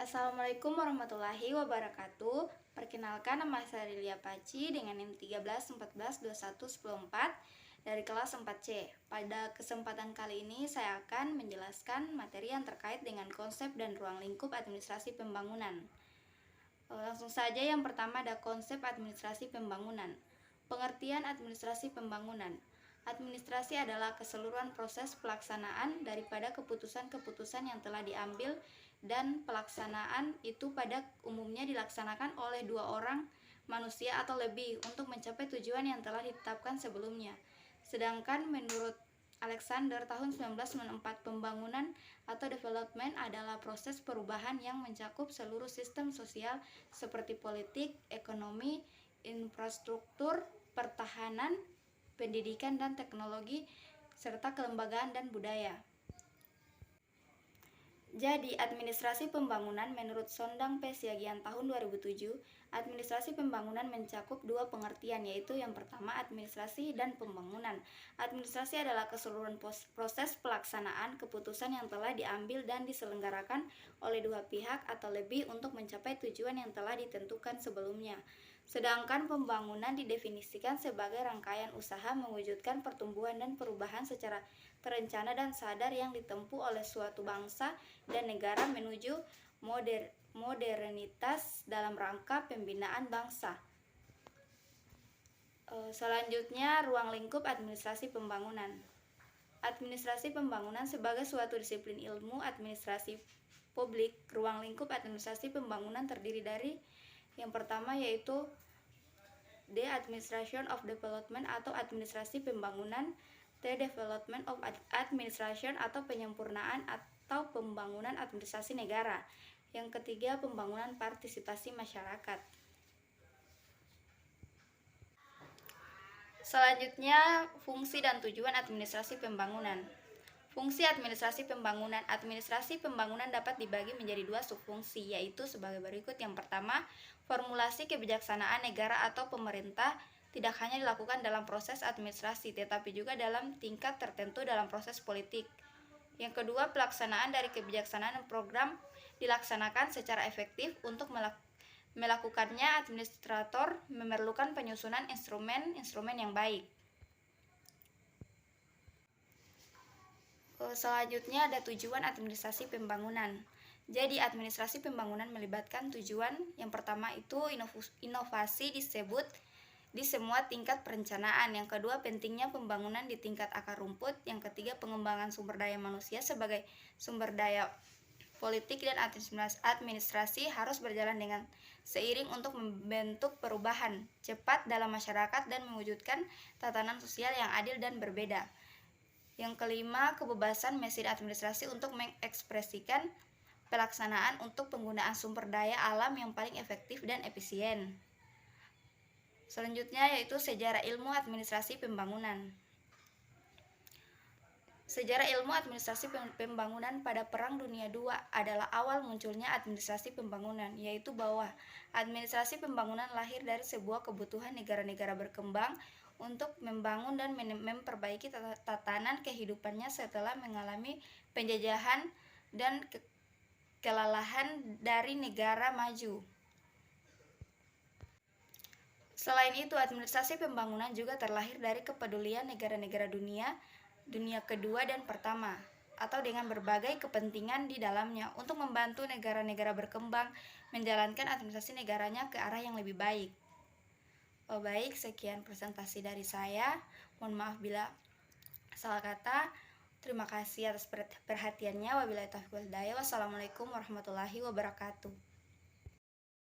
Assalamualaikum warahmatullahi wabarakatuh. Perkenalkan, nama saya Lilia Paci dengan NIM 13142114 dari kelas 4C. Pada kesempatan kali ini saya akan menjelaskan materi yang terkait dengan konsep dan ruang lingkup administrasi pembangunan. Langsung saja, yang pertama ada konsep administrasi pembangunan. Pengertian administrasi pembangunan. Administrasi adalah keseluruhan proses pelaksanaan daripada keputusan-keputusan yang telah diambil, dan pelaksanaan itu pada umumnya dilaksanakan oleh dua orang manusia atau lebih untuk mencapai tujuan yang telah ditetapkan sebelumnya. Sedangkan menurut Alexander tahun 1994, pembangunan atau development adalah proses perubahan yang mencakup seluruh sistem sosial seperti politik, ekonomi, infrastruktur, pertahanan, pendidikan dan teknologi, serta kelembagaan dan budaya. Jadi, administrasi pembangunan menurut Sondang P. Siagian tahun 2007, administrasi pembangunan mencakup dua pengertian, yaitu yang pertama administrasi dan pembangunan. Administrasi adalah keseluruhan proses pelaksanaan keputusan yang telah diambil dan diselenggarakan oleh dua pihak atau lebih untuk mencapai tujuan yang telah ditentukan sebelumnya. Sedangkan pembangunan didefinisikan sebagai rangkaian usaha mewujudkan pertumbuhan dan perubahan secara terencana dan sadar yang ditempuh oleh suatu bangsa dan negara menuju modernitas dalam rangka pembinaan bangsa. Selanjutnya, ruang lingkup administrasi pembangunan. Administrasi pembangunan sebagai suatu disiplin ilmu administrasi publik. Ruang lingkup administrasi pembangunan terdiri dari yang pertama yaitu D. Administration of Development atau administrasi pembangunan. T. Development of Administration atau penyempurnaan atau pembangunan administrasi negara. Yang ketiga, pembangunan partisipasi masyarakat. Selanjutnya, fungsi dan tujuan administrasi pembangunan. Fungsi administrasi pembangunan. Administrasi pembangunan dapat dibagi menjadi dua subfungsi, yaitu sebagai berikut. Yang pertama, formulasi kebijaksanaan negara atau pemerintah tidak hanya dilakukan dalam proses administrasi, tetapi juga dalam tingkat tertentu dalam proses politik. Yang kedua, pelaksanaan dari kebijaksanaan program dilaksanakan secara efektif. Untuk melakukannya, administrator memerlukan penyusunan instrumen yang baik. Selanjutnya ada tujuan administrasi pembangunan. Jadi, administrasi pembangunan melibatkan tujuan. Yang pertama itu inovasi disebut di semua tingkat perencanaan. Yang kedua, pentingnya pembangunan di tingkat akar rumput. Yang ketiga, pengembangan sumber daya manusia sebagai sumber daya politik dan administrasi harus berjalan dengan seiring untuk membentuk perubahan cepat dalam masyarakat dan mewujudkan tatanan sosial yang adil dan berbeda. Yang kelima, kebebasan mesin administrasi untuk mengekspresikan pelaksanaan untuk penggunaan sumber daya alam yang paling efektif dan efisien. Selanjutnya yaitu sejarah ilmu administrasi pembangunan. Sejarah ilmu administrasi pembangunan pada Perang Dunia II adalah awal munculnya administrasi pembangunan, yaitu bahwa administrasi pembangunan lahir dari sebuah kebutuhan negara-negara berkembang untuk membangun dan memperbaiki tatanan kehidupannya setelah mengalami penjajahan dan kelelahan dari negara maju. Selain itu, administrasi pembangunan juga terlahir dari kepedulian negara-negara dunia kedua dan pertama, atau dengan berbagai kepentingan di dalamnya untuk membantu negara-negara berkembang menjalankan administrasi negaranya ke arah yang lebih baik. Baik, sekian presentasi dari saya. Mohon maaf bila salah kata. Terima kasih atas perhatiannya. Wabillahi taufiq wal hidayah. Wassalamualaikum warahmatullahi wabarakatuh.